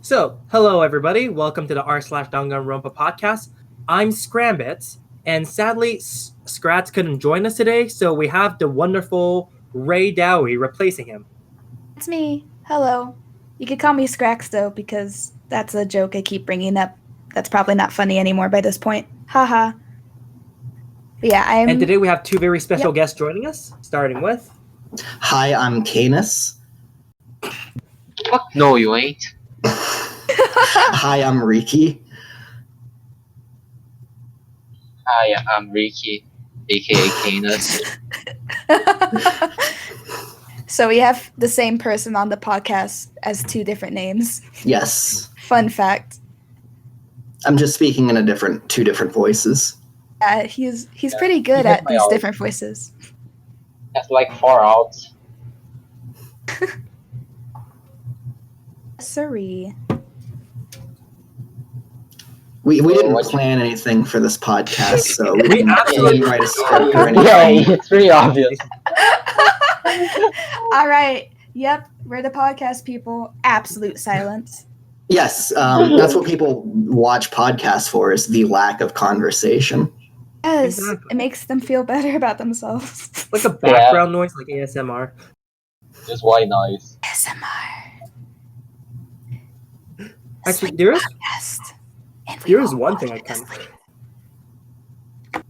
So, hello everybody. Welcome to the r/Danganronpa podcast. I'm Skranbets, and sadly, Scrats couldn't join us today, so we have the wonderful Raydowi replacing him. It's me. Hello. You could call me Scrax, though, because that's a joke I keep bringing up. That's probably not funny anymore by this point. Haha. And today we have two very special guests joining us, starting with... Hi, I'm Canas. Fuck no, you ain't. Hi, I'm Riki. Hi, I'm Ricky, aka Canas. So we have the same person on the podcast as two different names. Yes. Fun fact. I'm just speaking in two different voices. He's pretty good at these different voices. That's like 4 outs. Sorry. We didn't plan anything for this podcast, so we didn't absolutely write a script or anything. Yeah, it's pretty obvious. All right. Yep. We're the podcast people. Absolute silence. Yes, that's what people watch podcasts for, is the lack of conversation. Yes. Exactly. It makes them feel better about themselves. Like a background noise, like ASMR. Just white noise. ASMR. Actually, there is one thing I can...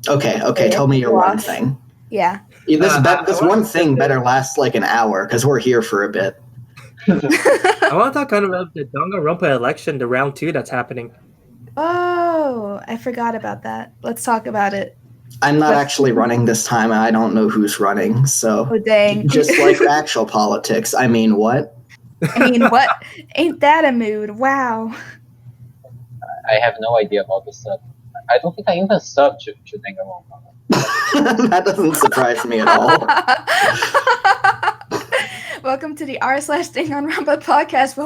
Okay, tell me your one thing. Yeah. This one thing better last like an hour, because we're here for a bit. I want to talk kind of about the Danganronpa election, the round 2 that's happening. Oh, I forgot about that. Let's talk about it. I'm not actually running this time, and I don't know who's running, so... Oh, dang. Just like actual politics. I mean, what? What? Ain't that a mood? Wow. I have no idea about the sub. I don't think I even subbed to Danganronpa. That doesn't surprise me at all. Welcome to the r/Danganronpa podcast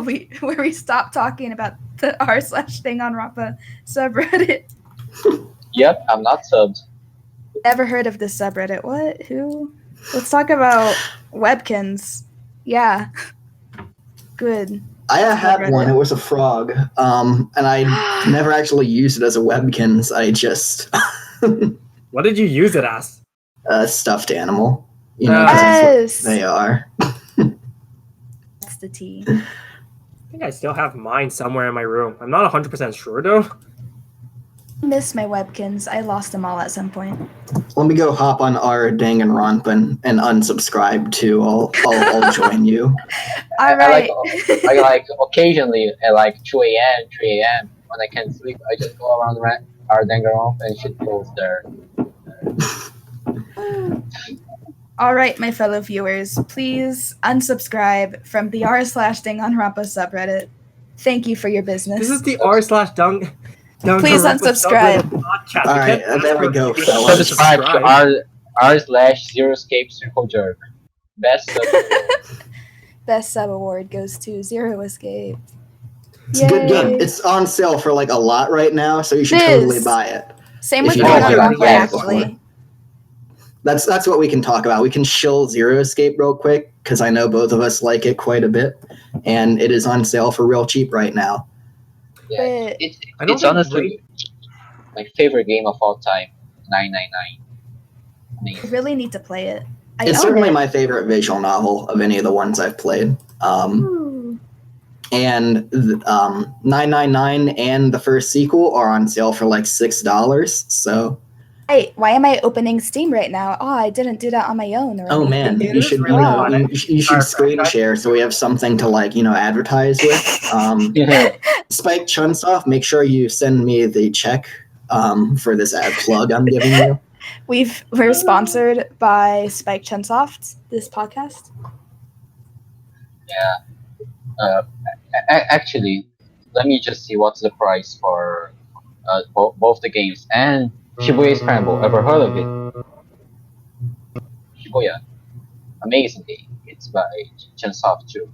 where we stop talking about the r/Danganronpa subreddit. Yep, I'm not subbed. Never heard of this subreddit. What? Who? Let's talk about webkins. Yeah. Good. I had one. It was a frog. And I never actually used it as a webkins. I just... What did you use it as? A stuffed animal. You know, Yes! that's what they are. That's the tea. I think I still have mine somewhere in my room. I'm not 100% sure, though. I miss my webkins. I lost them all at some point. Let me go hop on our Danganronpa and unsubscribe too. I'll join you. All right. I like occasionally at like 2 a.m., 3 a.m. when I can't sleep, I just go around our Danganronpa and shit goes there. All right, my fellow viewers, please unsubscribe from the r/Danganronpa subreddit. Thank you for your business. This is the r/Danganronpa. Please unsubscribe. All right, there we go, fellas. Subscribe to r/Zero-Scape Circle Jerk. Best sub. Best sub award goes to Zero Escape. It's a good game. It's on sale for like a lot right now, so you should totally buy it. Same If with you don't like Danganronpa, it, actually. That's what we can talk about. We can shill Zero Escape real quick, because I know both of us like it quite a bit, and it is on sale for real cheap right now. Yeah, it's honestly my favorite game of all time, 999. I really need to play it. It's certainly my favorite visual novel of any of the ones I've played. And 999 and the first sequel are on sale for like $6. So, hey, why am I opening Steam right now? Oh, I didn't do that on my own. Oh man, you should you should screen share so we have something to advertise with. Spike Chunsoft, make sure you send me the check for this ad plug I'm giving you. We're sponsored by Spike Chunsoft, this podcast. Yeah. Actually, let me just see what's the price for both the games and Shibuya Scramble. Ever heard of it? Shibuya, amazing game. It's by Chunsoft too.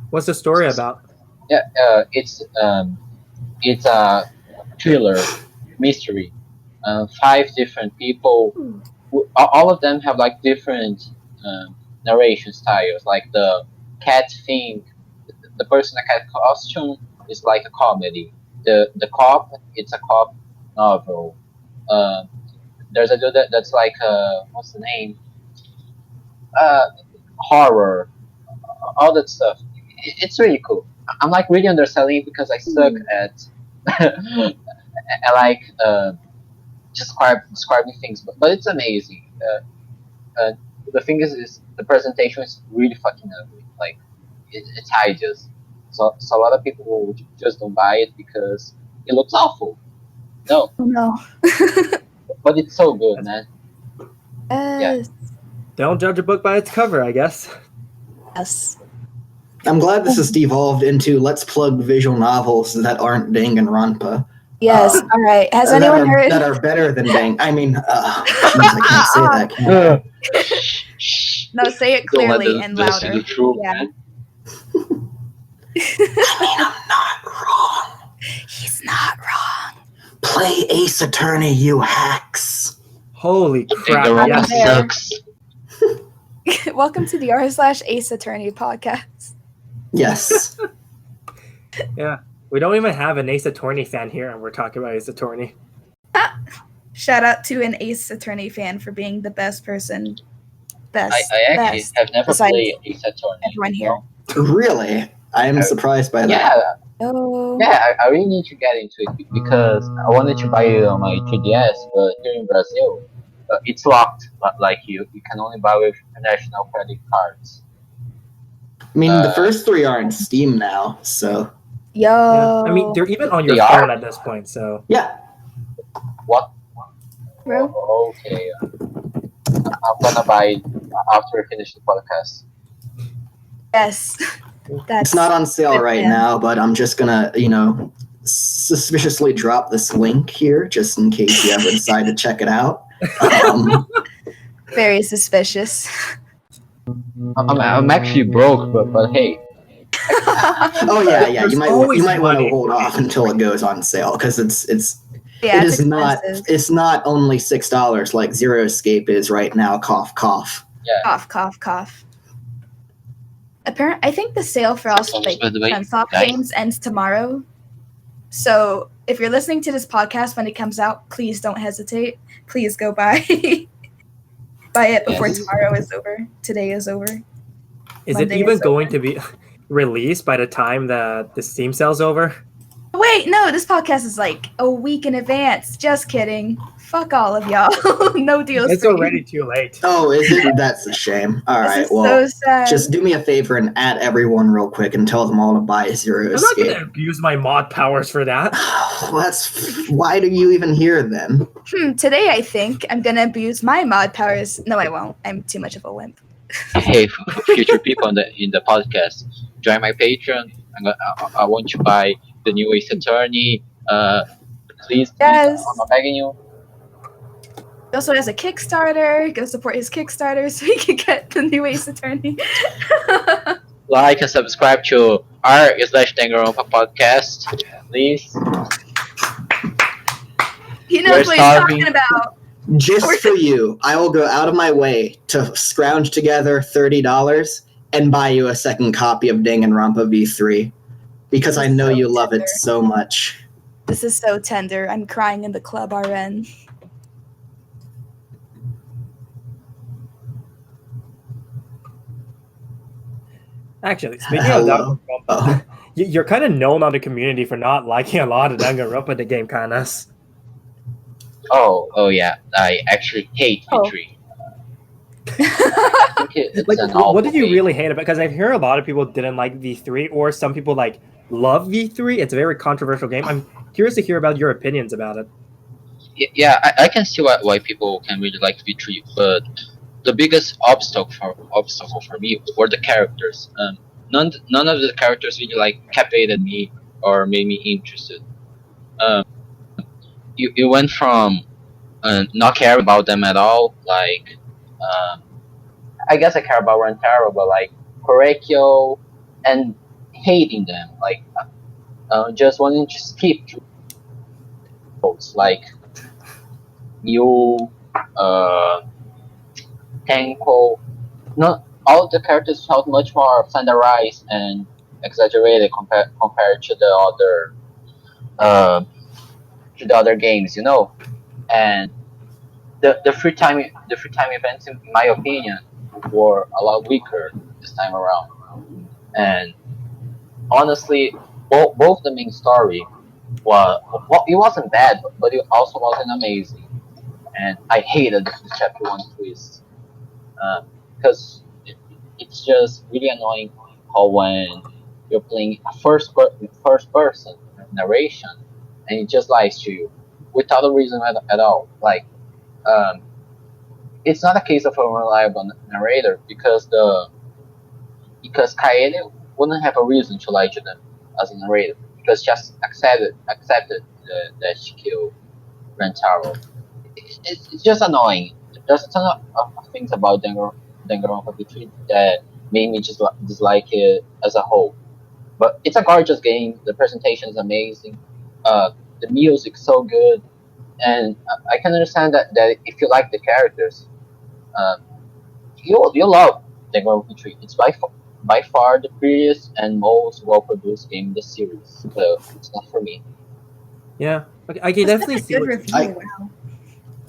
What's the story about? Yeah, it's a thriller mystery. 5 different people. All of them have like different narration styles. Like the cat thing. The person in a cat costume is like a comedy. The cop, it's a cop novel. There's a dude that's like what's the name? Horror, all that stuff. It's really cool. I'm like really underselling it because I suck at I like describing things, but it's amazing. The thing is the presentation is really fucking ugly. Like it's hideous. So a lot of people just don't buy it because it looks awful. No, Oh, no. but it's so good, man. Yes. Don't judge a book by its cover, I guess. Yes. I'm glad this has devolved into let's plug visual novels that aren't Danganronpa. Yes. All right. Has anyone heard? That are better than Dang? I mean, geez, I can't say that. Can No, say it Don't let clearly the- and the louder. the truth, Yeah. man. I'm not wrong. He's not wrong. Play Ace Attorney, you hacks. Holy crap! Danganronpa Yes. there. sucks. Welcome to the r/Ace Attorney podcast. Yes. Yeah, we don't even have an Ace Attorney fan here, and we're talking about Ace Attorney. Shout out to an Ace Attorney fan for being the best person. Best. I actually best. have never besides played Ace Attorney. everyone here. Really? I am surprised by that. Yeah, Oh. yeah. I really need to get into it because I wanted to buy it on my 3DS, but here in Brazil, it's locked. Like you can only buy with international credit cards. I mean, the first three are in Steam now, so Yo. Yeah. I mean, they're even on your They phone are? at this point. So yeah. What? Bro. Okay. I'm gonna buy it after we finish the podcast. Yes. That's It's not on sale good right plan. now, but I'm just gonna, suspiciously drop this link here just in case you ever decide to check it out. Very suspicious. I'm actually broke, but hey, Oh yeah. You There's might always want to money. hold off until it goes on sale because Yeah, it it's is not expensive. it's not only $6 like Zero Escape is right now. Cough cough. Cough, cough, cough. I think the sale for all By the way, Sunsoft guys. games ends tomorrow. So if you're listening to this podcast when it comes out, please don't hesitate. Please go buy buy it before Yes. tomorrow is over. Today is over. is Monday it even is going to be released by the time that the Steam sale's over? Wait, no, this podcast is like a week in advance. Just kidding. Fuck all of y'all. No deals. It's for you. already too late. Oh, is it? That's a shame. All This right, is well, so sad. just do me a favor and add everyone real quick and tell them all to buy Zero I'm not Escape. going to abuse my mod powers for that. Well, why do you even here then? Today I think I'm gonna abuse my mod powers. No, I won't. I'm too much of a wimp. hey, for future people in the podcast, join my Patreon. I want to buy the new Ace Attorney. Please, Yes. I'm begging you. He also has a Kickstarter. Go support his Kickstarter so he can get the new Ace Attorney. Like and subscribe to r/Danganronpa podcast, please. He knows We're what starving. he's talking about. Just for you, I will go out of my way to scrounge together $30 and buy you a second copy of Danganronpa V3 because I know So you love it tender. so much. This is so tender. I'm crying in the club RN. Actually, speaking of Hello. Danganronpa, Oh. you're kind of known on the community for not liking a lot of Danganronpa, the game, Canas. Oh yeah, I actually hate Oh. V3. I think it's Like, an awful what did you game. really hate about? Because I hear a lot of people didn't like V3, or some people like love V3. It's a very controversial game. I'm curious to hear about your opinions about it. Yeah, I can see why people can really like V3, but the biggest obstacle for me were the characters. None of the characters really like captivated me or made me interested. You went from not caring about them at all, like I guess I care about Rentaro, but like Korekyo, and hating them, like just wanting to skip through those, like you, Tenko, all the characters felt much more standardized and exaggerated compared uh, to the other games, and the free time events, in my opinion, were a lot weaker this time around. And honestly, both the main story it wasn't bad, but it also wasn't amazing. And I hated the chapter one twist because it's just really annoying how when you're playing a first person narration and it just lies to you without a reason at all. Like, um, it's not a case of a reliable narrator because Kaede wouldn't have a reason to lie to them as a narrator because just accepted that she killed Rentaro. It's just annoying. There's a ton of things about Danganronpa Retreat that made me just dislike it as a whole. But it's a gorgeous game. The presentation is amazing. The music's so good, and I can understand that if you like the characters, um, you love Danganronpa Retreat. It's by far the prettiest and most well produced game in the series. So it's not for me. Yeah, I can definitely see. Good review. Wow.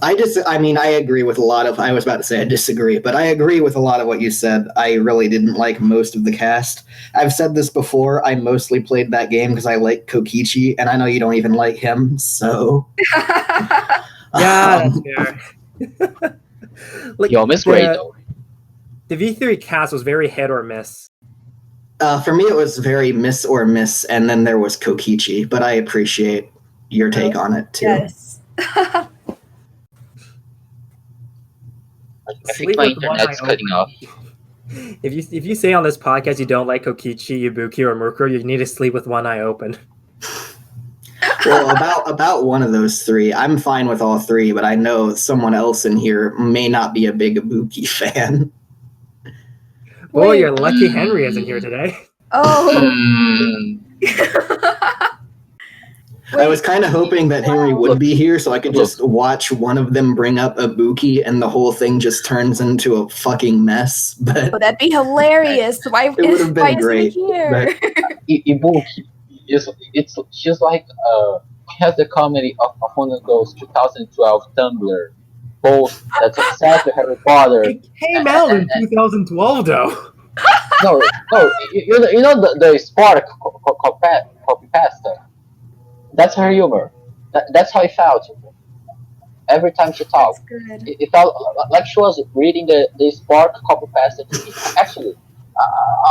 I agree with a lot of. I was about to say I disagree, but I agree with a lot of what you said. I really didn't like most of the cast. I've said this before. I mostly played that game because I like Kokichi, and I know you don't even like him. So Yeah, that's fair. Yo, Miss Raydowi. The V3 cast was very hit or miss. For me, it was very miss or miss, and then there was Kokichi. But I appreciate your take on it too. Yes. I think my internet's cutting off. If you say on this podcast you don't like Kokichi, Ibuki, or Murkuro, you need to sleep with one eye open. Well, about one of those three, I'm fine with all three, but I know someone else in here may not be a big Ibuki fan. Boy, you're lucky Henry isn't here today. Oh. I was kind of hoping that Henry would be here so I could just watch one of them bring up Ibuki and the whole thing just turns into a fucking mess. But that'd be hilarious. Why, it would have been great. Here? Ibuki it's just like she has the comedy of R1K1 Goes 2012 Tumblr post that's obsessed with Harry Potter. It came out in 2012 though. No, you know the Spark copy pasta. That's her humor. That's how it felt. Every time she talked, it felt like she was reading the Spark copy pasta to me. Actually,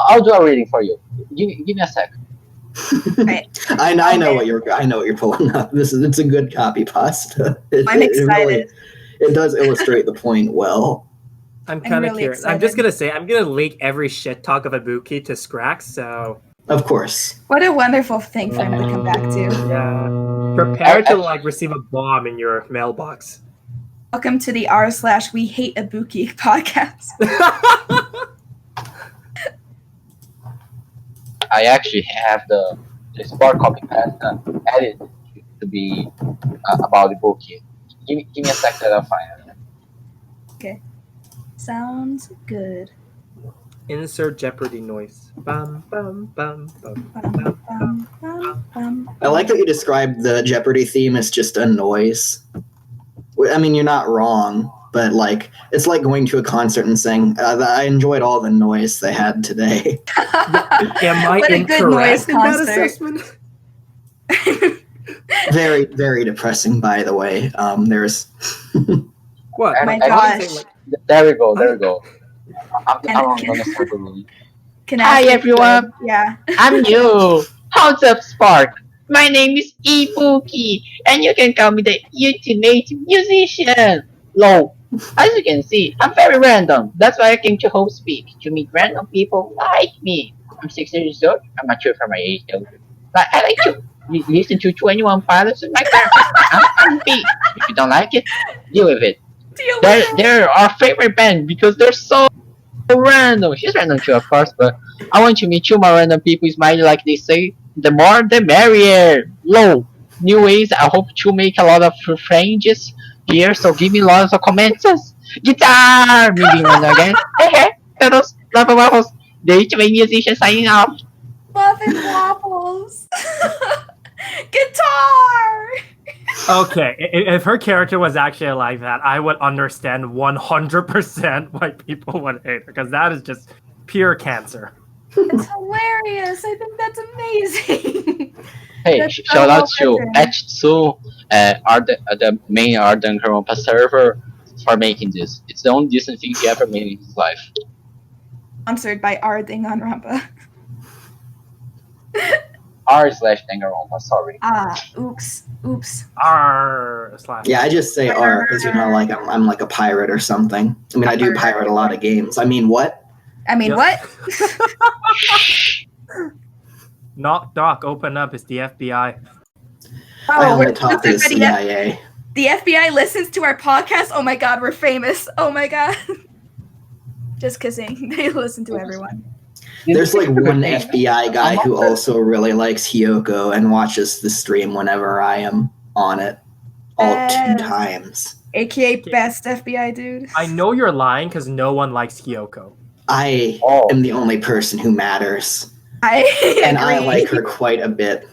I'll do a reading for you. Give me a sec. I know what you're pulling up. It's a good copy pasta. I'm excited. It does illustrate the point well. I'm kind of really curious. Excited. I'm just gonna say I'm gonna link every shit talk of Ibuki to Scrax. So of course. What a wonderful thing for him to come back to. Yeah. Prepare to receive a bomb in your mailbox. Welcome to the r/We Hate Ibuki podcast. I actually have the Spark copy pasta edited to be about Ibuki. Give me a second, I'll find it. Okay. Sounds good. Insert Jeopardy noise. Bum, bum, bum, bum, I like that you described the Jeopardy theme as just a noise. I mean, you're not wrong, but it's like going to a concert and saying, I enjoyed all the noise they had today. Am I incorrect in that assessment? Very, very depressing, by the way. There's... What? Oh my gosh. There we go. I'm gonna start the movie. Hi everyone. Yeah. I'm new. How's up, Spark? My name is Ibuki, and you can call me the ultimate musician. Lol. As you can see, I'm very random. That's why I came to Hope Speak, to meet random people like me. I'm 6 years old. I'm mature for my age, though. But I like to listen to 21 Pilots with my parents. I'm beat. If you don't like it, deal with it. They're our favorite band because they're so random. She's random too, of course, but I want to meet two more random people, Smiley, like they say. The more, the merrier. Low. Anyways, I hope to make a lot of friends here, so give me lots of comments. Guitar! Maybe one again. Hey, Todos. Love and Waffles, the ultimate musician signing off. Love and waffles. Guitar. Okay, if her character was actually like that, I would understand 100% why people would hate her, because that is just pure cancer. It's hilarious. I think that's amazing. Hey, That's shout so out to well written. H2, the main R1K1 server, for making this. It's the only decent thing he ever made in his life. Sponsored by Danganronpa. R/Danganronpa, sorry. Oops. R slash. Yeah, I just say R because like I'm like a pirate or something. I mean, I do pirate a lot of games. I mean, what? Yep. What? Knock, knock, open up. It's the FBI. I only we're talk to the sponsored by CIA. The FBI listens to our podcast. Oh my god, we're famous. Oh my god. Just kidding. They listen to everyone. There's like one FBI guy who also really likes Hiyoko and watches the stream whenever I am on it. All 2 times. AKA best FBI dude. I know you're lying because no one likes Hiyoko. I am the only person who matters. And I like her quite a bit.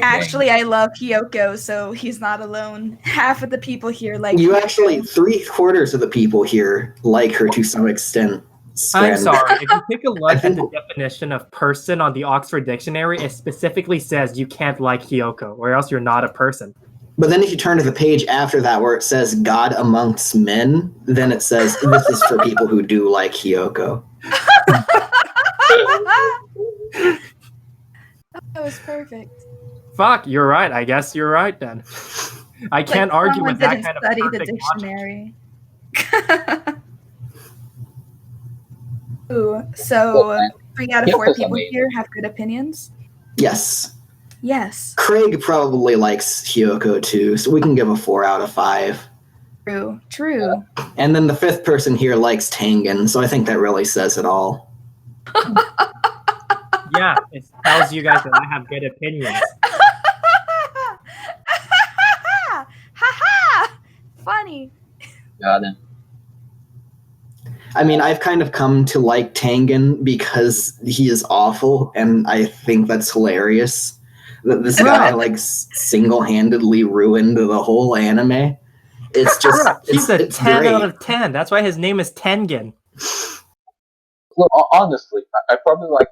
Actually, I love Hiyoko, so he's not alone. Half of the people here like you. Hiyoko. Actually, 3/4 of the people here like her to some extent. I'm sorry. If you take a look at the definition of person on the Oxford Dictionary, it specifically says you can't like Hiyoko, or else you're not a person. But then if you turn to the page after that where it says God amongst men, then it says this is for people who do like Hiyoko. That was perfect. Fuck, you're right. I guess you're right then. I can't argue with that kind of study the perfect dictionary. Ooh, so 3 out of 4 people here have good opinions? Yes. Yes. Craig probably likes Hiyoko too, so we can give a 4 out of 5. True. And then the 5th person here likes Tengen, so I think that really says it all. Yeah, it tells you guys that I have good opinions. Funny. Got it. I mean, I've kind of come to like Tengen because he is awful, and I think that's hilarious. That this guy like single-handedly ruined the whole anime. It's just he's a 10 great. out of 10. That's why his name is Tengen. Well, honestly, I probably like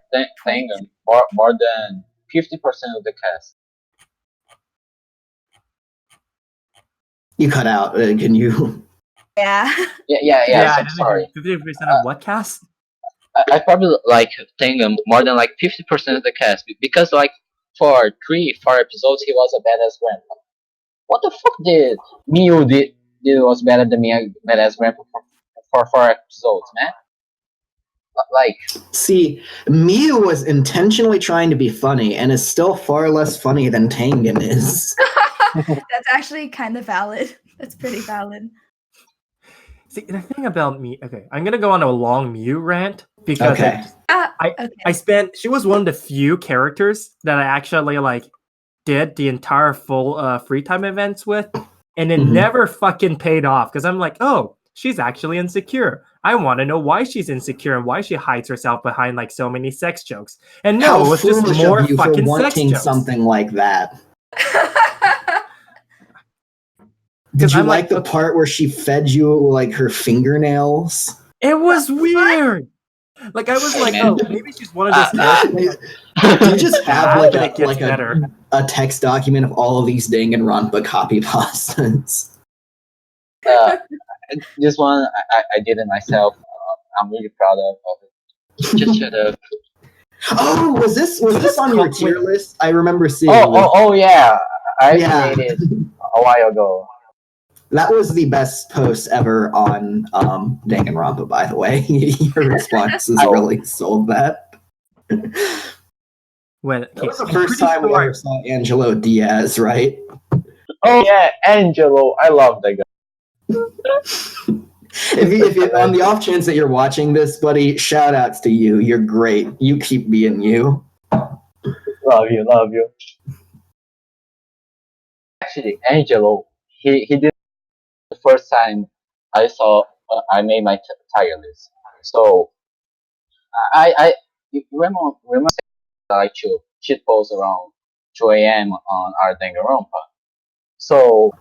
Tengen more than 50% of the cast. You cut out. Can you? Yeah. Yeah. So sorry. 50% of what cast? I probably like Tengen more than like 50% of the cast because like for 3-4 episodes he was a badass grandpa. What the fuck did Miu did was better than me badass grandpa for 4 episodes, man? Like, see, Miu was intentionally trying to be funny and is still far less funny than Tengen is. That's actually kind of valid. That's pretty valid. See, the thing about me, okay, I'm gonna go on a long Mew rant because I spent. She was one of the few characters that I actually like did the entire full free time events with, and it never fucking paid off because I'm like, oh, she's actually insecure. I want to know why she's insecure and why she hides herself behind like so many sex jokes. And no, it was just more fucking sex jokes. Something like that. Did you like the part where she fed you like her fingernails? It was weird. Like I was like, oh, maybe she's one of those characters. You just have like a text document of all of these Danganronpa copy pastas. This one I did it myself. I'm really proud of it. Just shut up. Oh, was this on your tier list? I remember seeing. Oh yeah, I made it a while ago. That was the best post ever on Danganronpa, by the way. Your responses really sold that. That was the first time we ever saw Angelo Diaz, right? Oh yeah, Angelo. I love that guy. if you on the off chance that you're watching this, buddy, shout outs to you. You're great. You keep being you. Love you. Actually, Angelo, he did the first time I saw I made my tier list. So You remember that I shit post around 2 a.m. on our Danganronpa. So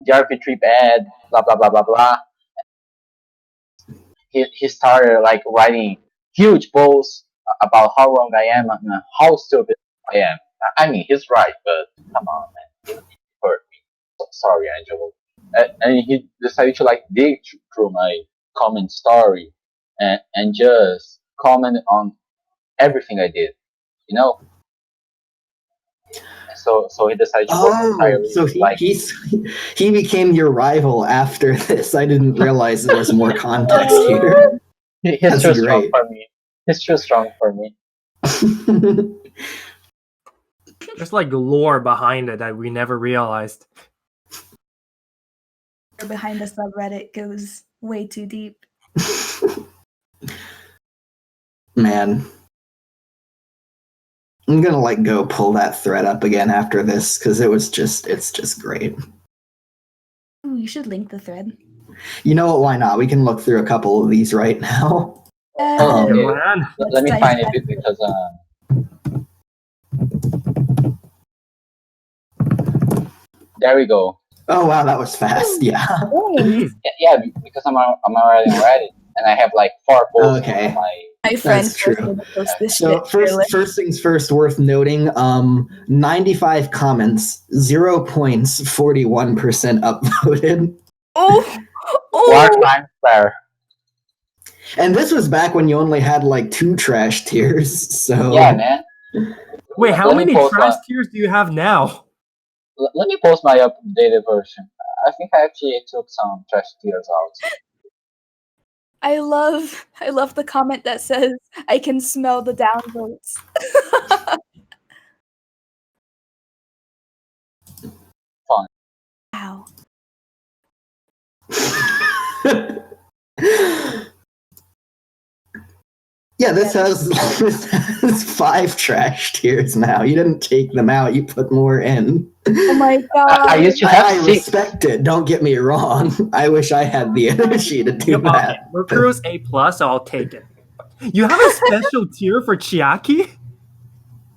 the RP3 bad, blah blah blah blah blah. He started like writing huge posts about how wrong I am and how stupid I am. I mean, he's right, but come on, man, it hurt me. So, sorry, Angelo. And he decided to like dig through my comment story and just comment on everything I did, you know. So he decided to work entirely so he became your rival after this. I didn't realize there was more context here. He's too strong for me. He's too strong for me. There's like lore behind it that we never realized. Behind the subreddit goes way too deep. Man. I'm gonna like go pull that thread up again after this because it's just great. Ooh, you should link the thread. You know what? Why not? We can look through a couple of these right now. Okay. Let me find it because there we go. Oh wow, that was fast. Yeah. Yeah, because I'm already on Reddit and I have like 4 posts okay. on my friends. That's true. So first things first, worth noting, 95 comments, 0 points, 41% upvoted. Oh, War Crime Flare. And this was back when you only had like 2 trash tiers, so Yeah, man. Wait, how many trash tiers do you have now? Let me post my updated version. I think I actually took some trash tiers out. I love the comment that says, "I can smell the downvotes." Fun. Wow. Yeah, this has 5 trash tiers now. You didn't take them out; you put more in. Oh my god! I used to have I 6. respect it. Don't get me wrong. I wish I had the energy to do that. Mercury's A+, so I'll take it. You have a special tier for Chiaki?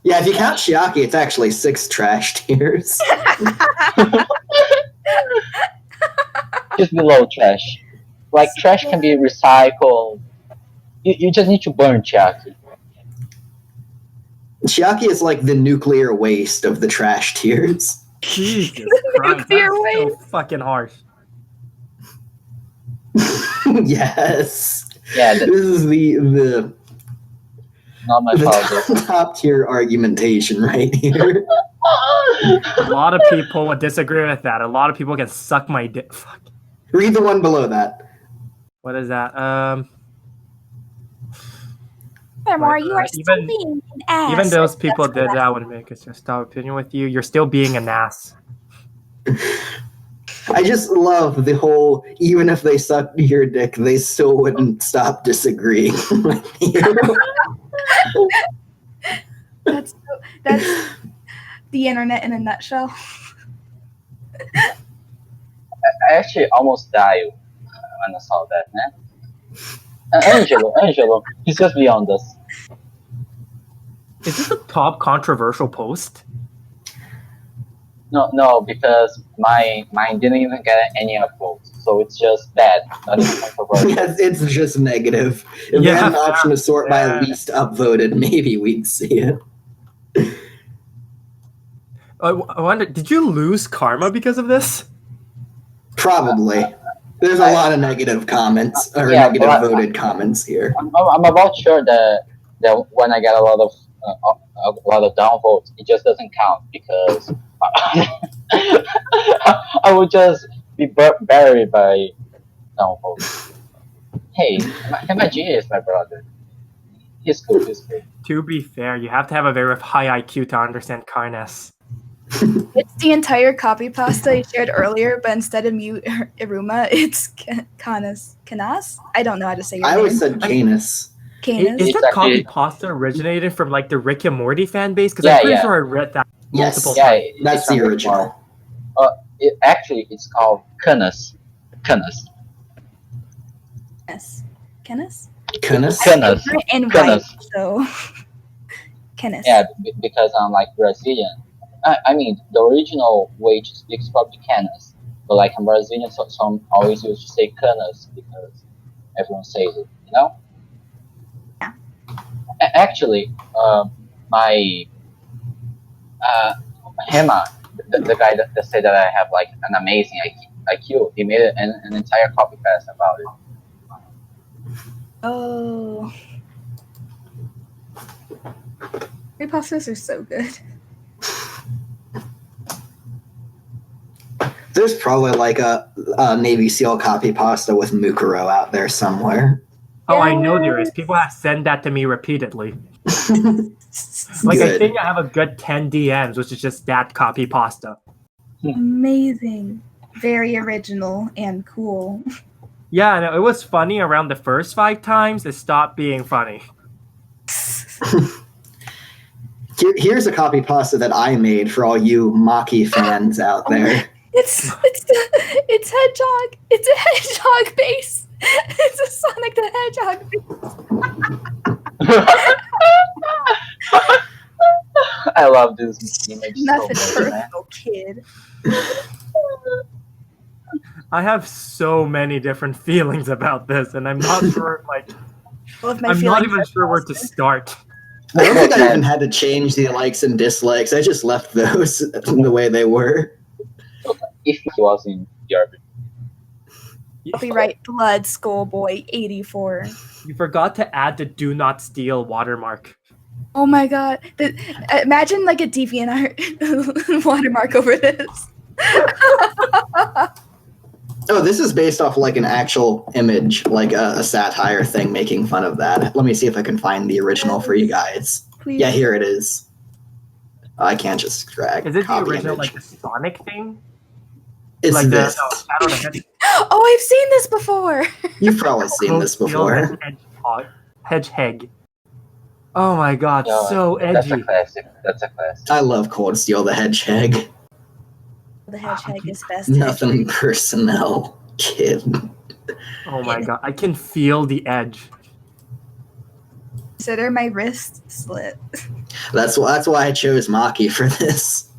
Yeah, if you count Chiaki, it's actually 6 trash tiers. Just below trash. Like trash can be recycled. You just need to burn Chiaki. Chiaki is like the nuclear waste of the trash tiers. Jesus Christ, that's so fucking harsh. Yes. Yeah, this is the not my fault. Top tier argumentation right here. A lot of people would disagree with that. A lot of people can suck my dick. Fuck. Read the one below that. What is that? Furthermore, you are still being an ass. Even those people did that would make us just stop opinion with you. You're still being an ass. I just love the whole, even if they sucked your dick, they still wouldn't stop disagreeing with you. That's the internet in a nutshell. I actually almost died when I saw that, man. Angelo, he's just beyond us. Is this a top controversial post? No, because mine didn't even get any upvotes, so it's just bad, not even controversial. Yes, it's just negative. If we had an option to sort by least upvoted, maybe we'd see it. I wonder, did you lose karma because of this? Probably. There's a lot of negative comments, or negative voted comments here. I'm about sure that when I get a lot of downvotes, it just doesn't count because I would just be buried by downvotes. Hey, MIG is my brother. He's cool. To be fair, you have to have a very high IQ to understand Canas. It's the entire copy pasta I shared earlier, but instead of Iruma, it's Canas. Canas? I don't know how to say your name. I always said Canas. Canas. Is that copy pasta originated from like the Rick and Morty fan base? Because I'm pretty sure I read that multiple times. Yeah, that's the original. It's called Canas. Yes. Canas? Canas? Canas. And Canas. white, so Canas. Yeah, because I'm like Brazilian. I mean, the original way to speak is probably Canas, but like I'm Brazilian, so I'm always used to say Canas because everyone says it, you know? Yeah. Actually, my Hema, the guy that said that I have like an amazing IQ, he made an entire copy paste about it. Oh. Creepypastas are so good. There's probably like a Navy SEAL copy pasta with Mukuro out there somewhere. Oh, I know there is. People have sent that to me repeatedly. Like, Good. I think I have a good 10 DMs, which is just that copy pasta. Amazing. Very original and cool. Yeah, no, it was funny around the first 5 times. It stopped being funny. Here's a copy pasta that I made for all you Maki fans out there. It's Hedgehog. It's a Hedgehog base. It's a Sonic the Hedgehog base. I love this image. Nothing So much, man. personal, kid. I have so many different feelings about this, and I'm not sure, like, All of my I'm not feelings even are sure where to positive. start. I don't think I even had to change the likes and dislikes. I just left those the way they were. If he was in the orbit. Copyright Blood Schoolboy 84. You forgot to add the do not steal watermark. Oh my god. Imagine like a DeviantArt watermark over this. Oh, this is based off like an actual image, like a satire thing making fun of that. Let me see if I can find the original for you guys. Please. Yeah, here it is. I can't just drag. Is it the copy original, image. like, the Sonic thing? It's Like this. Shadow the Hedgehog. Oh, I've seen this before. You've probably seen this before. Hedgehog. Oh my god, Yeah, so That's a edgy. classic. That's a classic. I love Cold Steel the Hedgehog. The Hedgehog is best. Nothing personnel, kid. Oh my god, I can feel the edge. Consider my wrist slit. That's why I chose Maki for this.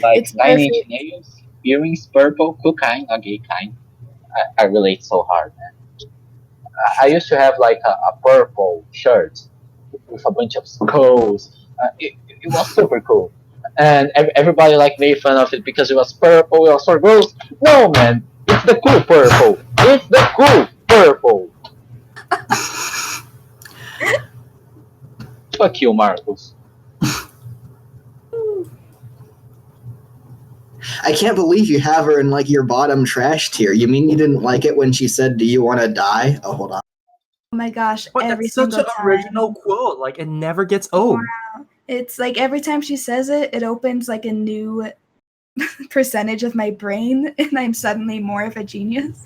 Like It's 9 Inch perfect. Nails, earrings, purple, cool kind, a gay kind. I relate so hard, man. I used to have like a purple shirt with a bunch of skulls. It was super cool. And everybody like made fun of it because it was purple, it was so gross. No, man, it's the cool purple. It's the cool purple. Fuck you, Marcos. I can't believe you have her in like your bottom trash tier. You mean you didn't like it when she said, "Do you want to die?" Oh, hold on. Oh my gosh, But every that's such single an time. original quote. Like, it never gets old. It's like every time she says it, it opens like a new percentage of my brain, and I'm suddenly more of a genius.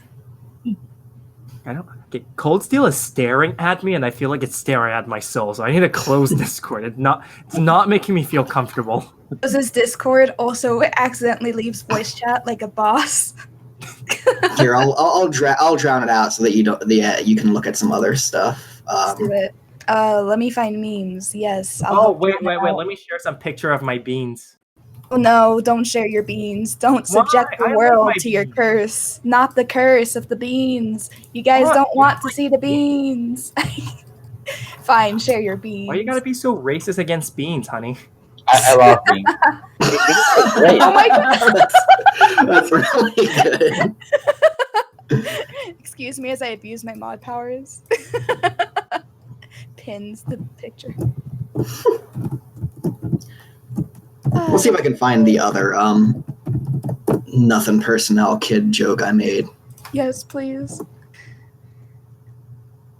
I don't. Okay, Cold Steel is staring at me, and I feel like it's staring at my soul. So I need to close Discord. It's not making me feel comfortable. This Discord also accidentally leaves voice chat like a boss. Here, I'll drown it out so that you don't. You can look at some other stuff. Let's do it. Let me find memes. Yes. Oh, wait. Let me share some picture of my beans. Oh no, don't share your beans. Don't subject Why? I the like world my to your beans. curse. Not the curse of the beans. You guys What? don't want to see the beans. Fine, share your beans. Why you gotta be so racist against beans, honey? I love being. It's great. Oh my god. That's really good. Excuse me as I abuse my mod powers. Pins the picture. We'll see if I can find the other nothing personnel kid joke I made. Yes, please.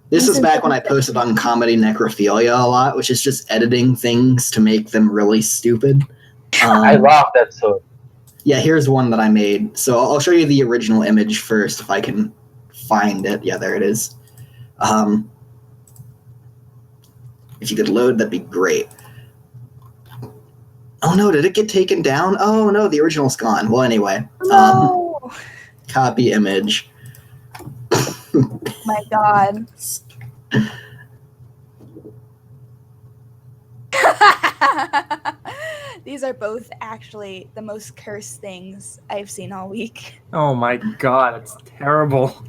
This is back when I posted on Comedy Necrophilia a lot, which is just editing things to make them really stupid. I love that song. Yeah, here's one that I made. So I'll show you the original image first if I can find it. Yeah, there it is. If you could load, that'd be great. Oh no, did it get taken down? Oh no, the original's gone. Well, anyway, No. copy image. My God. These are both actually the most cursed things I've seen all week. Oh my god, it's terrible.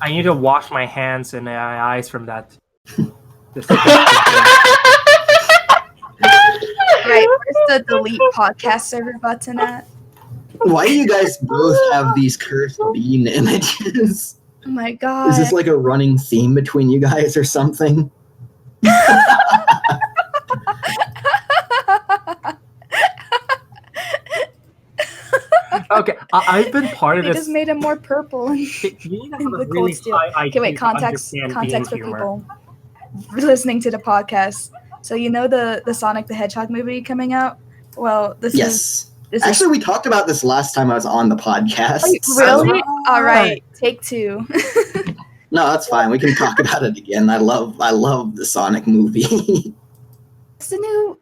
I need to wash my hands and my eyes from that. Right, where's the delete podcast server button at? Why do you guys both have these cursed bean images? Oh my God. Is this like a running theme between you guys or something? Okay, I've been part of They this. just made him more purple in the cold steel. Okay, wait, context for people listening to the podcast. So you know the Sonic the Hedgehog movie coming out? Well, this Actually, we talked about this last time I was on the podcast. Wait, really? All right, take 2. No, that's fine. We can talk about it again. I love the Sonic movie.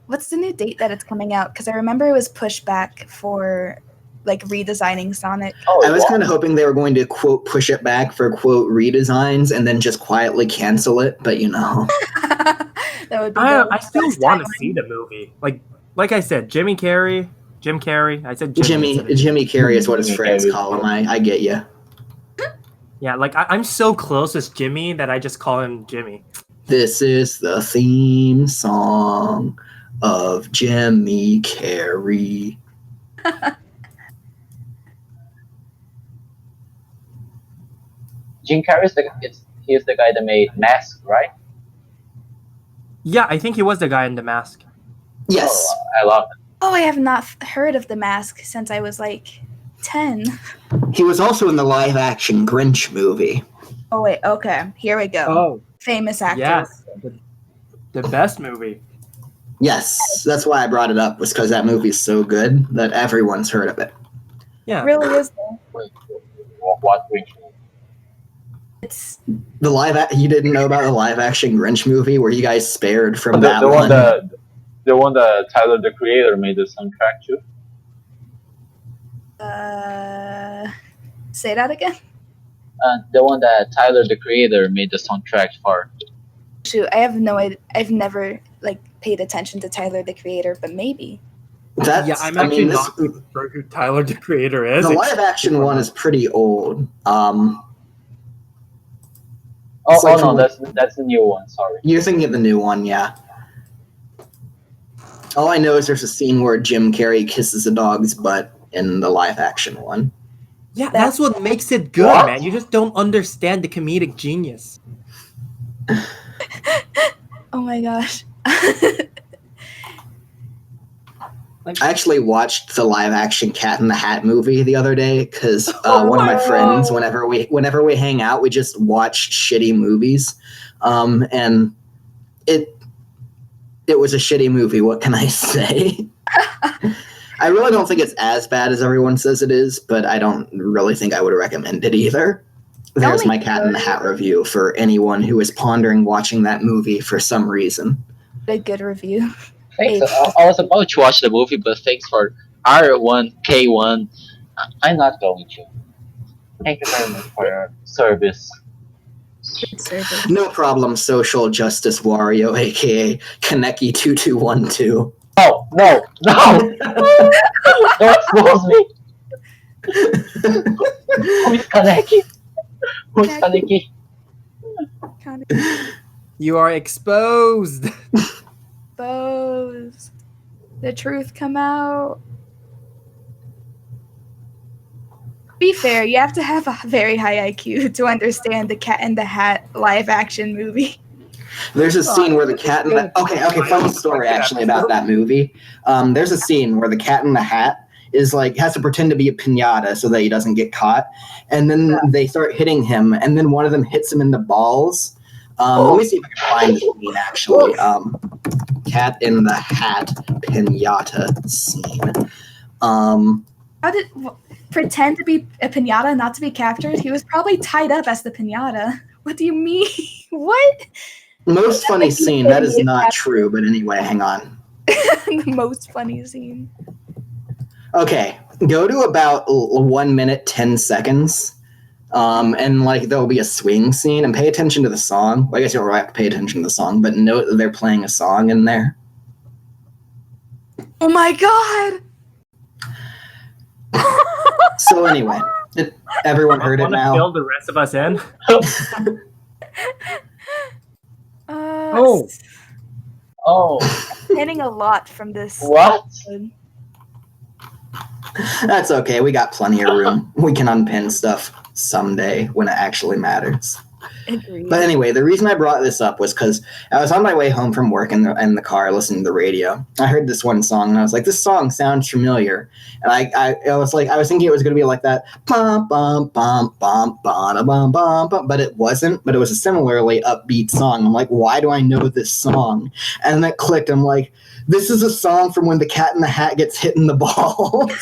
What's the new date that it's coming out? Because I remember it was pushed back for like redesigning Sonic. I was kind of hoping they were going to quote push it back for quote redesigns and then just quietly cancel it, but you know. That would be I still want to see the movie. Like I said, Jim Carrey. I said Jimmy Carrey is what his friends call him. I get you. Yeah, like I'm so close with Jimmy that I just call him Jimmy. This is the theme song of Jimmy Carrey. Jim Carrey he's the guy that made Mask, right? Yeah, I think he was the guy in The Mask. Yes. Oh, I love it. Oh, I have not heard of The Mask since I was like 10. He was also in the live-action Grinch movie. Oh wait, okay, here we go. Oh, Famous actor. yes, the best movie. Yes, that's why I brought it up, was because that movie's so good that everyone's heard of it. Yeah, It really is. Though. Wait, what Grinch? It's You didn't know about the live-action Grinch movie where you guys spared from the that one that Tyler the Creator made the soundtrack to. say that again. The one that Tyler the Creator made the soundtrack for. Shoot, I have no idea. I've never paid attention to Tyler the Creator, but maybe. I'm actually not sure who Tyler the Creator is. The live-action one is pretty old. No, that's the new one. Sorry. You're thinking of the new one, yeah. All I know is there's a scene where Jim Carrey kisses a dog's butt in the live-action one. Yeah, that's what makes it good, man. You just don't understand the comedic genius. Oh my gosh. I actually watched the live-action Cat in the Hat movie the other day because one of my friends, whenever we hang out, we just watch shitty movies, and it was a shitty movie. What can I say? I really don't think it's as bad as everyone says it is, but I don't really think I would recommend it either. There's my Cat in the Hat review for anyone who is pondering watching that movie for some reason. A good review. Thanks. I was about to watch the movie, but thanks for R1K1. I'm not going to. Thank you very much for your service. No problem, social justice Wario, aka Kaneki2212. Oh, no! Don't expose me! Who is Kaneki? Who's Kaneki? You are exposed. Expose. The truth come out. Be fair, you have to have a very high IQ to understand the Cat in the Hat live action movie. There's a scene where the cat in the okay, funny story actually about that movie. There's a scene where the Cat in the Hat is has to pretend to be a piñata so that he doesn't get caught, and then they start hitting him, and then one of them hits him in the balls. Let me see if I can find the scene actually. Cat in the Hat piñata scene. How did pretend to be a piñata and not to be captured? He was probably tied up as the piñata. What do you mean? What? Most funny scene. That is not true, but anyway, hang on. The most funny scene. Okay, go to about 1 minute 10 seconds. And like there'll be a swing scene, and pay attention to the song. Well, I guess you don't really have to pay attention to the song, but note that they're playing a song in there. Oh my god! So anyway, everyone heard it now. Fill the rest of us in. Getting a lot from this. What? That's okay. We got plenty of room. We can unpin stuff someday when it actually matters. Agreed. But anyway, the reason I brought this up was because I was on my way home from work in the car listening to the radio. I heard this one song and I was like, this song sounds familiar. And I was thinking it was going to be like that, bum, bum, bum, bum, bum, bum, bum, bum, but it wasn't. But it was a similarly upbeat song. I'm like, why do I know this song? And then it clicked. I'm like, this is a song from when the Cat in the Hat gets hit in the balls.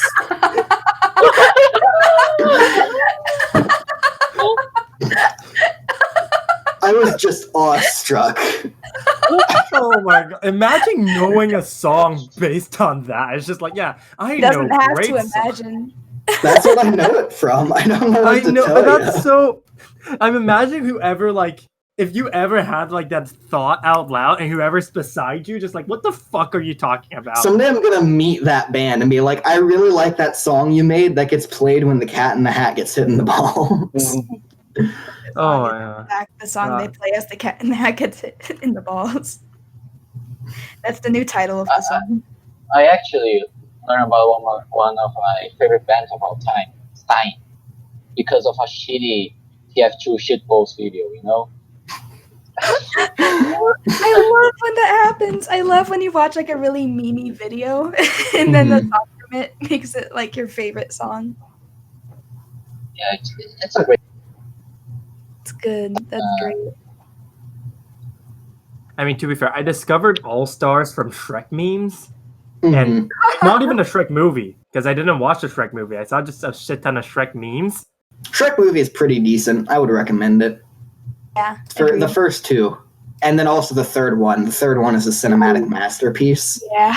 I was just awestruck. Oh my god! Imagine knowing a song based on that. It's just like, yeah, I know. Doesn't have great to imagine. That's what I know it from. I don't know what to tell that's you. so. I'm imagining whoever if you ever had that thought out loud, and whoever's beside you, just like, what the fuck are you talking about? Someday I'm gonna meet that band and be like, I really like that song you made that gets played when the Cat in the Hat gets hit in the balls. The song they play as the Cat in the Hat gets hit in the balls. That's the new title of the song. I actually learned about one of my favorite bands of all time, Stein, because of a shitty TF2 shitpost video, you know? I love when that happens. I love when you watch a really memey video and then the song from it makes it your favorite song. Yeah, it's a great. It's good. That's great. I mean, to be fair, I discovered All Stars from Shrek memes, and not even a Shrek movie, because I didn't watch the Shrek movie. I saw just a shit ton of Shrek memes. Shrek movie is pretty decent. I would recommend it. Yeah. For the first two. And then also the third one. The third one is a cinematic masterpiece. Yeah.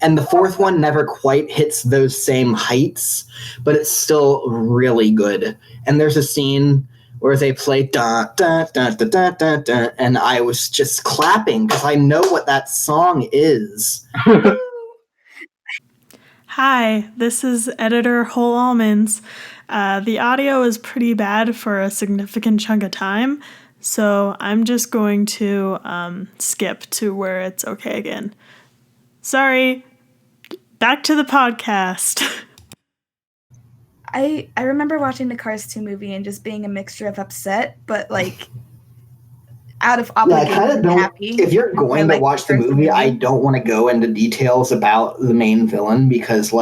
And the fourth one never quite hits those same heights, but it's still really good. And there's a scene where they play dun dun dun dun dun dun, dun and I was just clapping because I know what that song is. Hi, this is editor Whole Almonds. The audio is pretty bad for a significant chunk of time, so I'm just going to skip to where it's okay again. Sorry. Back to the podcast. I remember watching the Cars 2 movie and just being a mixture of upset, but out of obligation, I kind of don't. Happy. If you're going to watch the movie, I don't want to go into details about the main villain because,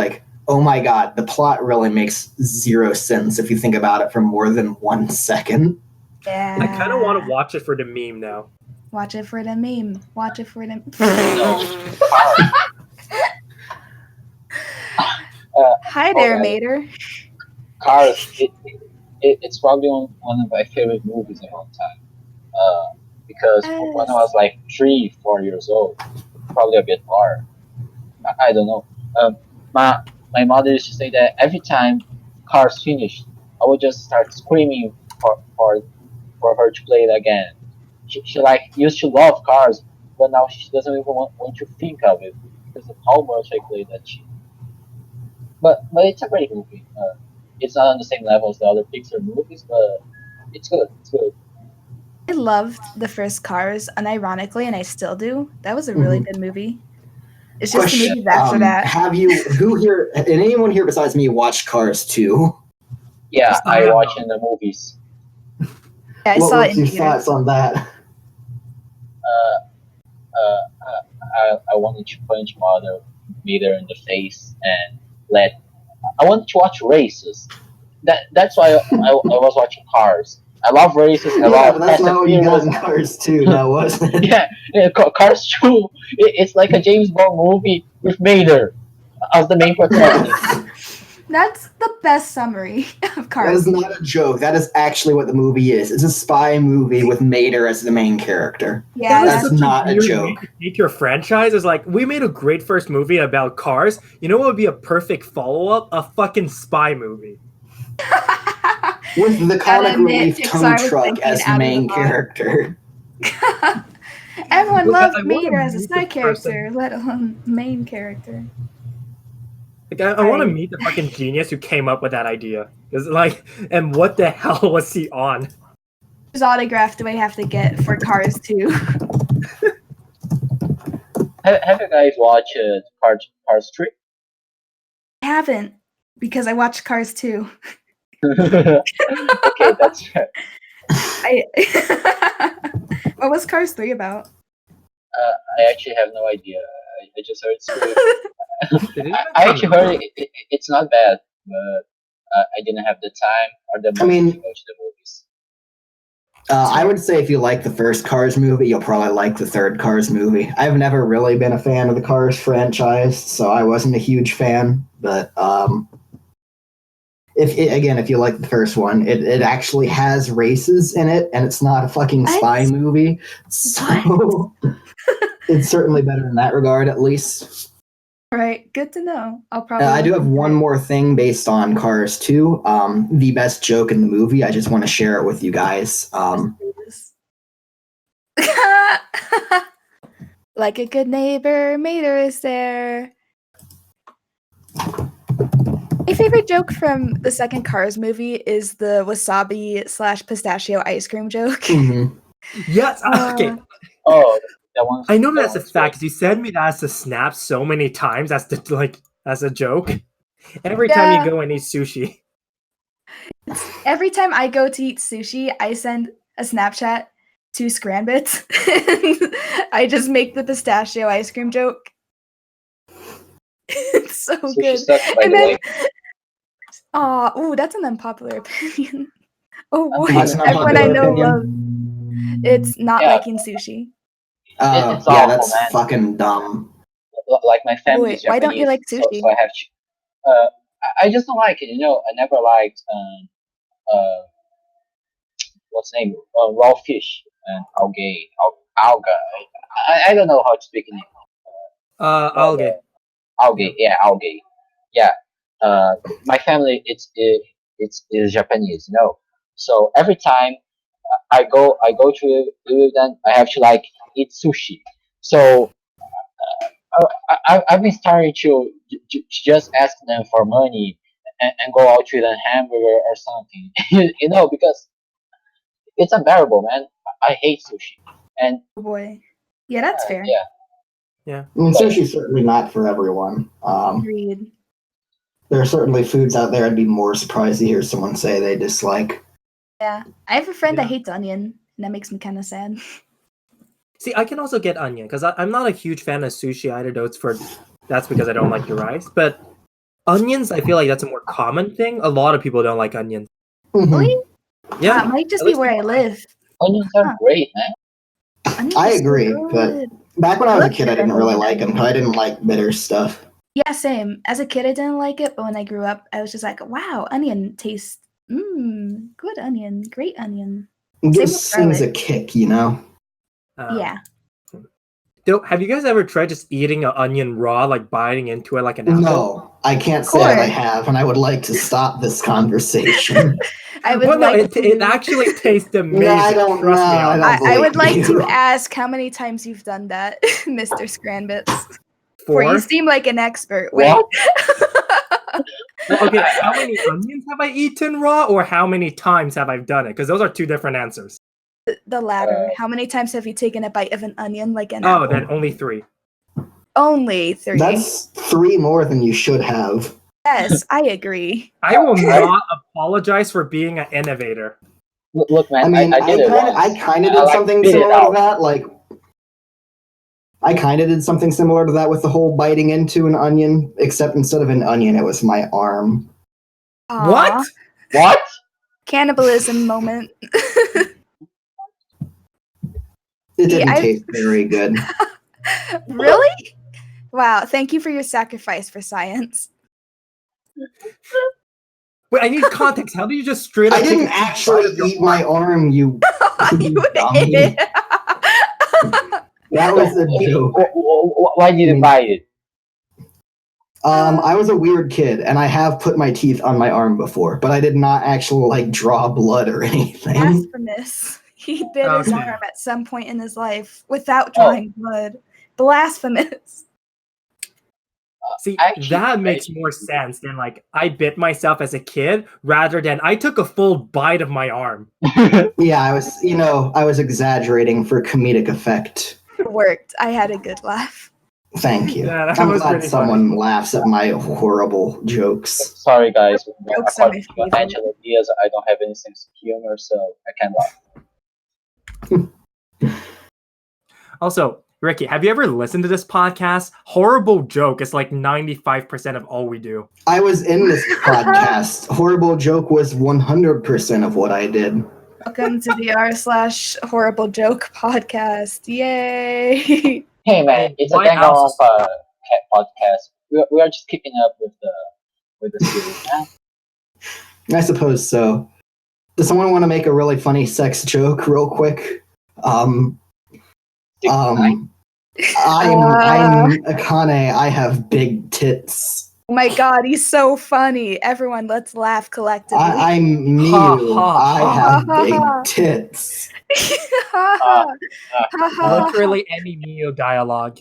oh my god, the plot really makes zero sense if you think about it for more than 1 second. Yeah. I kind of want to watch it for the meme now. Watch it for the meme. Watch it for the. Hi there, Mater. Cars, it's probably one of my favorite movies of all time. Because when I was 3-4 years old, probably a bit more. I don't know. My mother used to say that every time Cars finished, I would just start screaming for her to play it again. She used to love Cars, but now she doesn't even want to think of it because of how much I played that shit. But it's a great movie. It's not on the same level as the other Pixar movies, but it's good. It's good. I loved the first Cars, unironically, and I still do. That was a really good movie. It's just the movies after that. Did anyone here besides me watch Cars 2? Yeah, I watch in the movies. Yeah, I what saw were it your in thoughts on that? I wanted to punch Mother in the face and I wanted to watch races. That's why I was watching Cars. I love races. But that's not what you got in Cars 2, now was it? yeah, Cars 2. It's like a James Bond movie with Mater as the main protagonist. That's the best summary of Cars. That is not a joke. That is actually what the movie is. It's a spy movie with Mater as the main character. Yeah, that's not a joke. Take your franchise is we made a great first movie about cars. You know what would be a perfect follow-up? A fucking spy movie. With the comic relief tow Pixar was truck thinking as the out of the main box. character. Everyone Look, loved I wanna Mater as a meet the side character, person. let alone main character. Like, I want to meet the fucking genius who came up with that idea. Cause like, and what the hell was he on? Whose autograph do I have to get for Cars 2? Have you guys watched Cars 3? I haven't, because I watched Cars 2. Okay, that's fair. What was Cars 3 about? I actually have no idea. I just heard it's good. I I actually heard it's not bad, but I didn't have the time or the money to watch the movies. I would say if you like the first Cars movie, you'll probably like the third Cars movie. I've never really been a fan of the Cars franchise, so I wasn't a huge fan. But if you like the first one, it actually has races in it, and it's not a fucking spy movie. So it's certainly better in that regard, at least. All right, good to know. I'll probably. I do have one more thing based on Cars 2. The best joke in the movie. I just want to share it with you guys. Like a good neighbor, Mater is there. My favorite joke from the second Cars movie is the wasabi / pistachio ice cream joke. Mm-hmm. Yes. Okay. Oh, that one. I know that's a fact because you sent me that as a snap so many times as as a joke. Every time you go and eat sushi. Every time I go to eat sushi, I send a Snapchat to Skranbets. I just make the pistachio ice cream joke. It's so good. And then, that's an unpopular opinion. Oh boy, everyone I know loves. It's not liking sushi. It's yeah, awful, that's man. fucking dumb. Like my family is Japanese, why don't you like sushi? So I have. I just don't like it. You know, I never liked what's the name? Raw fish and algae. I don't know how to speak in it. Algae. Algae, yeah, algae. Yeah. My family it's Japanese, you know. So every time I go to them, I have to like eat sushi. So I've been starting to just ask them for money and go out with a hamburger or something, you know, because it's unbearable, man. I hate sushi. And oh boy, yeah, that's fair. Yeah. I mean, sushi's certainly not for everyone. Agreed. There are certainly foods out there I'd be more surprised to hear someone say they dislike. Yeah, I have a friend that hates onion, and that makes me kind of sad. See, I can also get onion because I'm not a huge fan of sushi either. Though that's because I don't like the rice. But onions, I feel like that's a more common thing. A lot of people don't like onions. Mm-hmm. Really? Yeah, it might just be where I live. Onions are great, man. I agree, but back when I was a kid, I didn't really like them. I didn't like bitter stuff. Yeah, same. As a kid, I didn't like it, but when I grew up, I was just like, wow, onion tastes, good onion, great onion. It gives things a kick, you know? Yeah. Have you guys ever tried just eating an onion raw, like biting into it like an apple? No, I can't say that I have, and I would like to stop this conversation. It actually tastes amazing. No, I don't know. I would like to ask how many times you've done that, Mr. Skranbets. 4? You seem like an expert. Wait. Okay, how many onions have I eaten raw, or how many times have I done it? Because those are two different answers. The latter. How many times have you taken a bite of an onion like an apple? Oh, then only 3. Only 3. That's 3 more than you should have. Yes, I agree. I will not apologize for being an innovator. Look, man, I mean, I kind of did something similar to that. Like, I kind of did something similar to that with the whole biting into an onion, except instead of an onion, it was my arm. Aww. What? Cannibalism moment. It didn't taste very good. Really? Wow, thank you for your sacrifice for science. Wait, I need context. How do you just straight up... I didn't actually eat my arm, you dummy. That was a joke. Why did you buy it? I was a weird kid, and I have put my teeth on my arm before, but I did not actually like draw blood or anything. Blasphemous. He bit his arm at some point in his life without drawing blood. Blasphemous. See, that makes more sense than like I bit myself as a kid rather than I took a full bite of my arm. Yeah, I was exaggerating for comedic effect. It worked. I had a good laugh. Thank you. Yeah, I'm glad someone laughs at my horrible jokes. Sorry, guys. Jokes are my favorite. Angela Diaz, I don't have any sense of humor, so I can't laugh. Also, Ricky, have you ever listened to this podcast? Horrible Joke is like 95% of all we do. I was in this podcast. Horrible Joke was 100% of what I did. Welcome to the r/horrible joke podcast. Yay! Hey man, it's a Danganronpa podcast. We are just keeping up with the series, man. I suppose so. Does someone want to make a really funny sex joke real quick? I'm Akane. I have big tits. Oh my god, he's so funny. Everyone, let's laugh collectively. I'm Miu. I have big tits. Literally any Miu dialogue.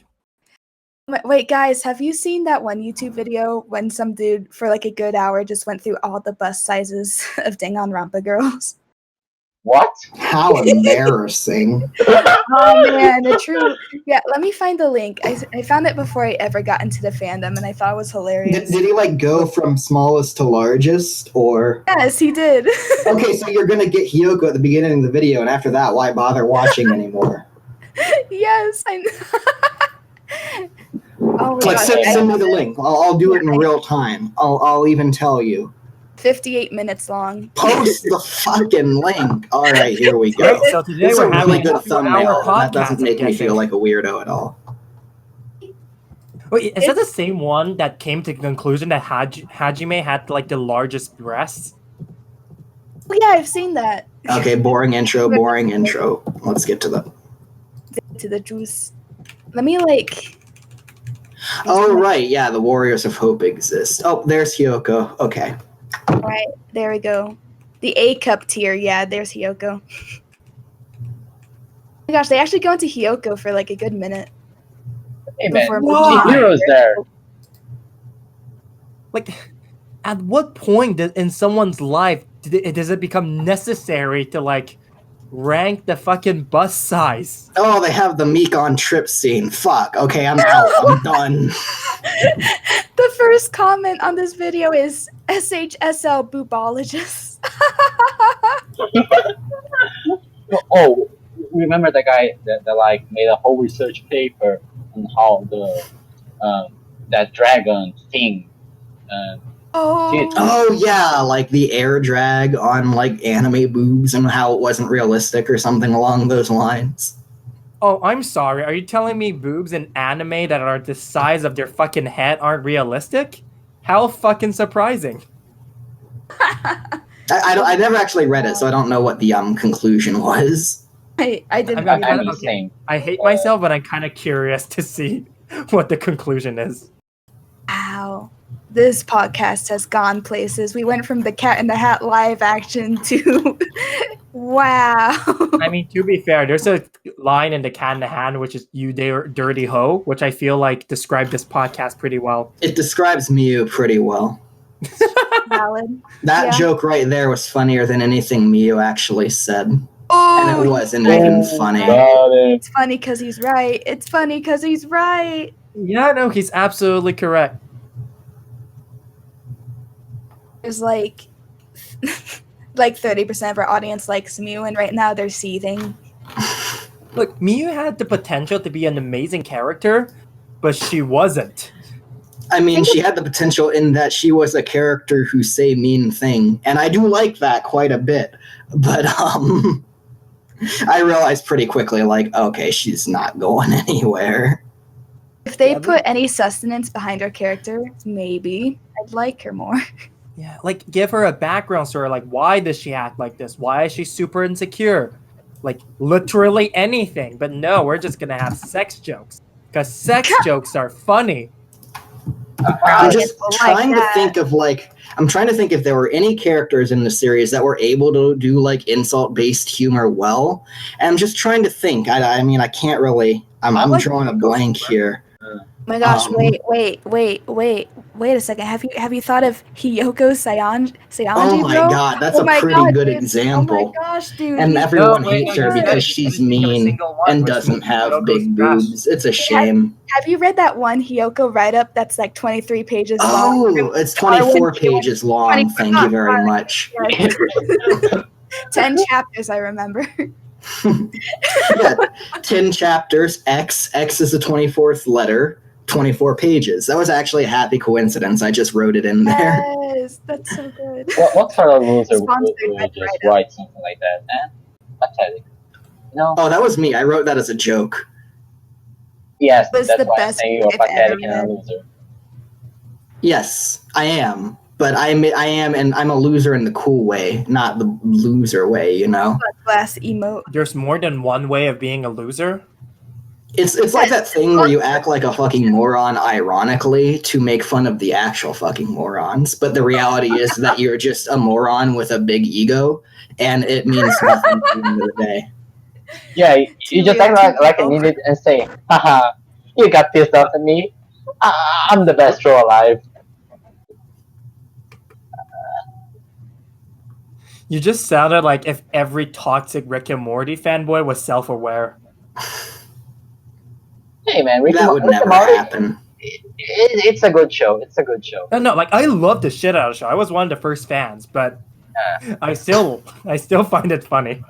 Wait, guys, have you seen that one YouTube video when some dude for like a good hour just went through all the bust sizes of Danganronpa girls? What? How embarrassing. Oh man, the true. Yeah, let me find the link. I found it before I ever got into the fandom, and I thought it was hilarious. Did he like go from smallest to largest, or? Yes, he did. Okay, so you're gonna get Hiyoko at the beginning of the video, and after that, why bother watching anymore? Yes, I know. Oh my Like, gosh, send me the link. I'll do it in real time. I'll even tell you. 58 minutes long. Post the fucking link. All right, here we go. Okay, so today It's a we're having really good a 2-hour thumbnail. That podcast, doesn't make I'm me feel guessing. like a weirdo at all. Wait, is that the same one that came to the conclusion that Hajime had like the largest breasts? Oh, yeah, I've seen that. Okay, boring intro. Let's get to the juice. Let me like. Oh, right. Yeah, the Warriors of Hope exist. Oh, there's Hiyoko. Okay. Right, there we go. The A cup tier, yeah, there's Hiyoko. Oh my gosh, they actually go into Hiyoko for like a good minute. Hey man, Before Chihiro's there. Like, at what point in someone's life does it become necessary to like rank the fucking bust size? Oh, they have the Meek on trip scene. Fuck. Okay, I'm out. I'm done. The first comment on this video is SHSL boobologist. Oh, remember the guy that like made a whole research paper on how the that dragon thing. Oh yeah, like the air drag on like anime boobs and how it wasn't realistic or something along those lines. Oh, I'm sorry. Are you telling me boobs in anime that are the size of their fucking head aren't realistic? How fucking surprising. I never actually read it, so I don't know what the conclusion was. I didn't. I hate myself, but I'm kind of curious to see what the conclusion is. Wow. This podcast has gone places. We went from the Cat in the Hat live action to wow. I mean, to be fair, there's a line in the Cat in the Hat which is "You dirty hoe," which I feel like described this podcast pretty well. It describes Miu pretty well. Valid. That joke right there was funnier than anything Miu actually said. Oh, and it wasn't even funny. It's funny because he's right. It's funny because he's right. Yeah, no, he's absolutely correct. There's like 30% of our audience likes Miu, and right now they're seething. Look, Miu had the potential to be an amazing character, but she wasn't. I mean, she had the potential in that she was a character who say mean thing, and I do like that quite a bit. But I realized pretty quickly, like, okay, she's not going anywhere. If they put any sustenance behind her character, maybe I'd like her more. Yeah, like give her a background story. Like, why does she act like this? Why is she super insecure? Like, literally anything. But no, we're just gonna have sex jokes because sex jokes are funny. I'm just trying to think of I'm trying to think if there were any characters in the series that were able to do insult-based humor well. And I'm just trying to think. I mean, I can't really. I'm drawing a blank here. Oh my gosh! Wait a second. Have you thought of Hiyoko Sayanji? Oh my god, that's a pretty good example. Oh my gosh, dude! And everyone hates her because she's mean and doesn't have big boobs. It's a shame. Have you read that one Hiyoko write-up that's 23 pages long? Oh, it's 24 pages long. Thank you very much. 10 chapters, I remember. Yeah, 10 chapters. X is the 24th letter. 24 pages. That was actually a happy coincidence. I just wrote it in there. Yes, that's so good. What sort of loser would just write something like that, man? Pathetic. No. Oh, that was me. I wrote that as a joke. Yes, that's why I'm saying you're pathetic and a loser. Yes, I am. But I am, and I'm a loser in the cool way, not the loser way, you know? Glass emote. There's more than one way of being a loser? It's like that thing where you act like a fucking moron ironically to make fun of the actual fucking morons. But the reality is that you're just a moron with a big ego, and it means nothing at the end of the day. Yeah, you just act like an idiot and say, haha, you got pissed off at me? I'm the best show alive. You just sounded like if every toxic Rick and Morty fanboy was self-aware. Hey man, that would never happen. It's a good show. It's a good show. No, I love the shit out of the show. I was one of the first fans, but I still find it funny.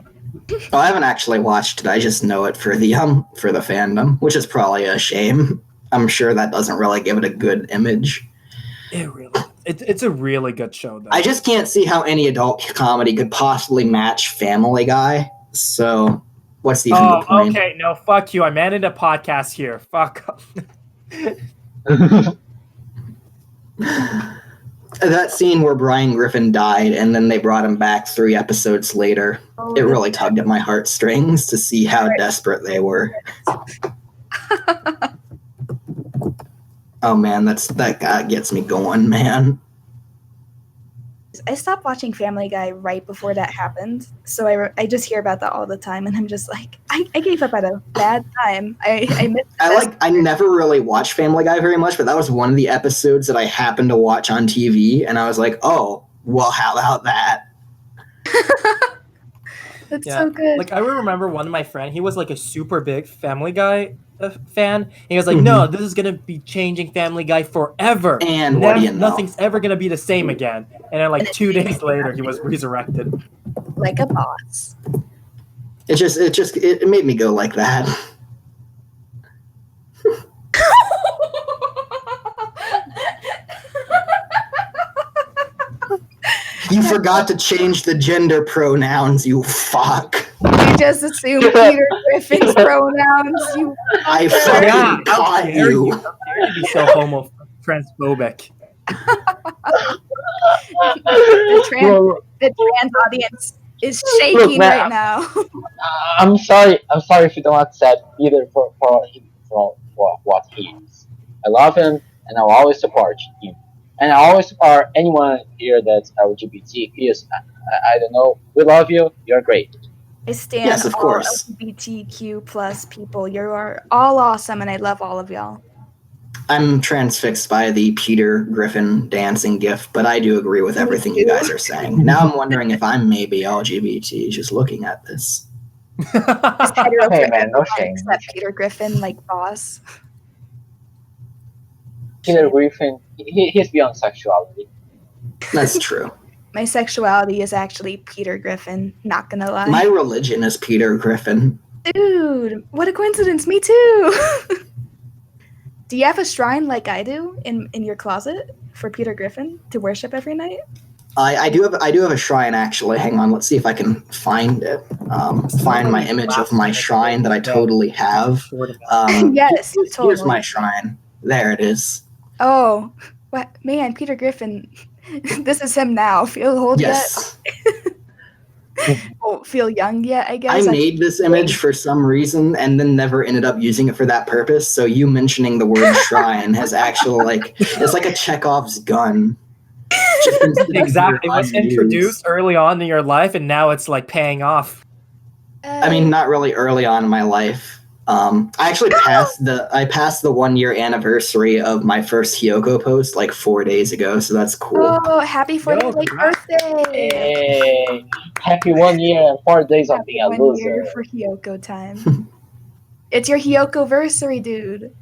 Oh, I haven't actually watched it. I just know it for the fandom, which is probably a shame. I'm sure that doesn't really give it a good image. It's a really good show, though. I just can't see how any adult comedy could possibly match Family Guy. So, what's even the point? Okay, no, fuck you. I'm ending a podcast here. Fuck. That scene where Brian Griffin died and then they brought him back 3 episodes later, it really tugged at my heartstrings to see how desperate they were. Oh man, that guy gets me going, man. I stopped watching Family Guy right before that happened, so I just hear about that all the time, and I'm just like, I gave up at a bad time. I missed. I never really watched Family Guy very much, but that was one of the episodes that I happened to watch on TV, and I was like, oh, well, how about that? That's so good. Like, I remember one of my friends, he was like a super big Family Guy fan. And he was like, no, this is going to be changing Family Guy forever. And what do you know? Nothing's ever going to be the same again. And then like 2 days later, he was resurrected. Like a boss. It made me go like that. You forgot to change the gender pronouns, you fuck. You just assumed Peter Griffin's pronouns, you I fucking caught you. How dare you be so transphobic? the trans audience is shaking right now. I'm sorry if you don't accept Peter for what he is. I love him, and I'll always support him. And I always support anyone here that's LGBT. I don't know. We love you. You're great. I stand of all course. LGBTQ plus people. You are all awesome, and I love all of y'all. I'm transfixed by the Peter Griffin dancing gif, but I do agree with everything you guys are saying. Now I'm wondering if I'm maybe LGBT just looking at this. Hey man, no shame. Except Peter Griffin, like boss. Peter Griffin, he's beyond sexuality. That's true. My sexuality is actually Peter Griffin, not gonna lie. My religion is Peter Griffin. Dude, what a coincidence, me too! Do you have a shrine like I do in your closet for Peter Griffin to worship every night? I do have a shrine actually. Hang on, let's see if I can find it. Find my image of my shrine that I totally have. Yes, totally. Here's my shrine. There it is. Oh, what man, Peter Griffin. This is him now. Feel hold yes. yet? won't feel young yet, I guess. I made this image for some reason and then never ended up using it for that purpose. So you mentioning the word shrine has actually it's like a Chekhov's gun. Exactly. It was introduced early on in your life, and now it's like paying off. I mean, not really early on in my life. I actually passed the 1 year anniversary of my first Hyoko post like 4 days ago, so that's cool. Oh, happy 40th birthday! Hey, happy 1 year and 4 days of being a loser. 1 year for Hyoko time. It's your Hyoko-versary, dude.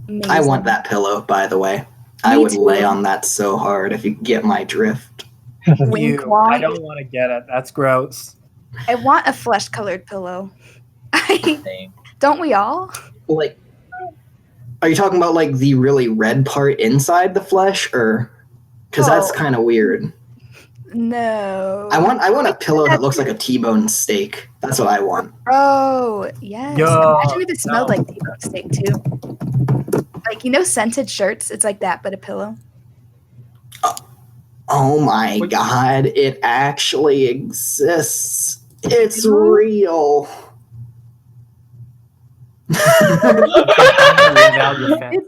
Amazing. I want that pillow, by the way. I would lay on that so hard if you get my drift. Wink, I don't want to get it. That's gross. I want a flesh-colored pillow. Don't we all? Like, are you talking about like the really red part inside the flesh, or because that's kind of weird? No. I want a pillow that looks like a T-bone steak. That's what I want. Oh yes. Yo, Imagine if it smelled like T-bone steak too. Like, you know, scented shirts. It's like that, but a pillow. Oh my god! It actually exists. It's real.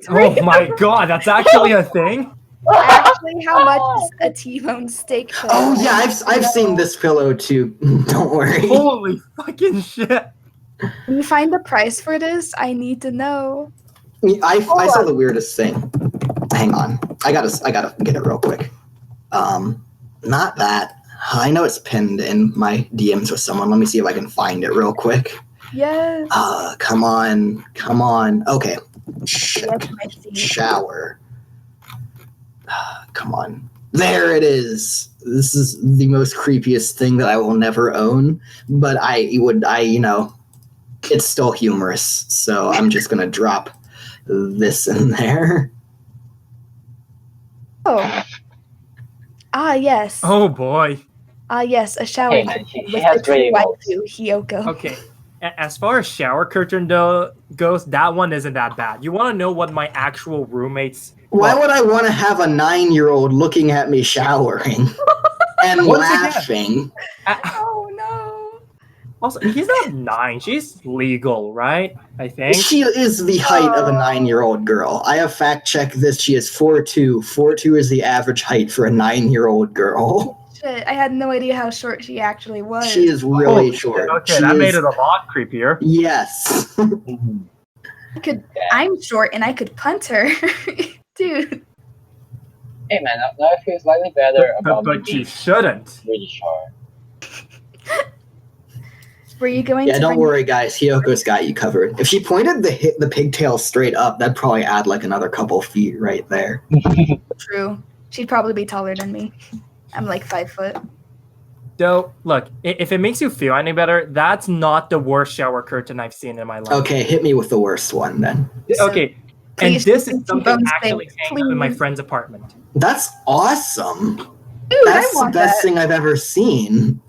Oh my god, that's actually a thing? Actually, how much is a T-bone steak pillow? Oh yeah, I've seen this pillow too. Don't worry. Holy fucking shit. Can you find the price for this? I need to know. I saw the weirdest thing. Hang on. I gotta get it real quick. Not that. I know it's pinned in my DMs with someone. Let me see if I can find it real quick. Yes. Come on. Okay. Shower. Come on. There it is. This is the most creepiest thing that I will never own, but it's still humorous. So I'm just going to drop this in there. Oh. Yes. Oh boy. Yes, a shower Hey, man, she has great waifu, Hyoko. Okay. As far as shower curtain goes, that one isn't that bad. You want to know what my actual roommates... Why would I want to have a 9-year-old looking at me showering and laughing? Oh no. Also, he's not 9. She's legal, right? I think. She is the height of a 9-year-old girl. I have fact-checked this. She is 4'2". 4'2" is the average height for a 9-year-old girl. Shit, I had no idea how short she actually was. She is really short. Okay, that made it a lot creepier. Yes. I'm short and I could punt her. Dude. Hey man, now I feel slightly better about But she shouldn't. really short. Were you going to... Yeah, don't worry, guys. Hyoko's got you covered. If she pointed the pigtail straight up, that'd probably add like another couple feet right there. True. She'd probably be taller than me. I'm like 5 foot. Though, look, if it makes you feel any better, that's not the worst shower curtain I've seen in my life. Okay, hit me with the worst one then. Okay, and this is something actually hanging up in my friend's apartment. That's awesome. Dude, that's the best thing I've ever seen.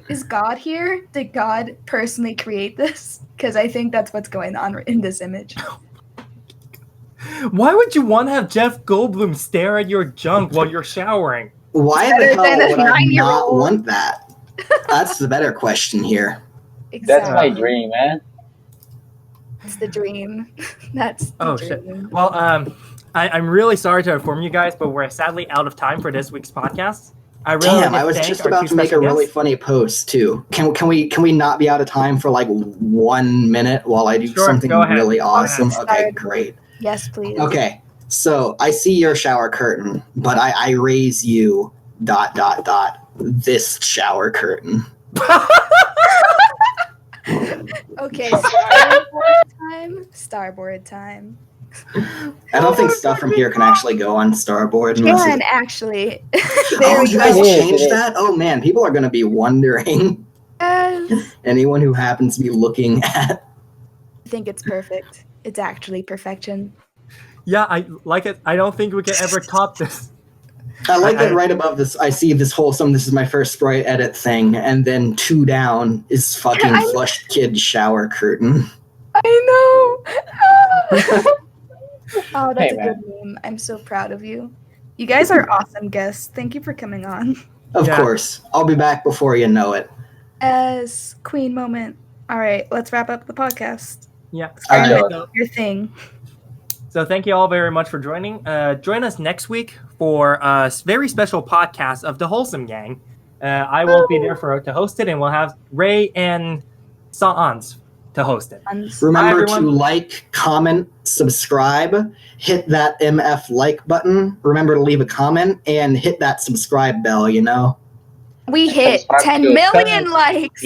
Is God here? Did God personally create this? Because I think that's what's going on in this image. Why would you want to have Jeff Goldblum stare at your junk while you're showering? Why the hell would I not want that? That's the better question here. Exactly. That's my dream, man. That's the dream. That's the dream. Shit. Well, I'm really sorry to inform you guys, but we're sadly out of time for this week's podcast. I was just about to make a really funny post too. Can we not be out of time for like 1 minute while I do something really awesome? Okay, great. Yes, please. Okay, so I see your shower curtain, but I raise you ... this shower curtain. Okay, Starboard time. I don't think stuff from here can actually go on Starboard. Can actually. Oh, you guys changed that? Oh man, people are going to be wondering. Anyone who happens to be looking at. I think it's perfect. It's actually perfection. Yeah, I like it. I don't think we can ever top this. I like that right above this, I see this wholesome, this is my first sprite edit thing, and then 2 down is fucking flushed kid shower curtain. I know! Oh, that's a good meme. I'm so proud of you. You guys are awesome guests. Thank you for coming on. Of course. I'll be back before you know it. As Queen moment. All right, let's wrap up the podcast. Yeah. Your thing. So thank you all very much for joining. Join us next week for a very special podcast of the Wholesome Gang. I will be there to host it, and we'll have Ray and Sans to host it. Remember to like, comment, subscribe, hit that MF like button. Remember to leave a comment and hit that subscribe bell, We hit 10 million likes.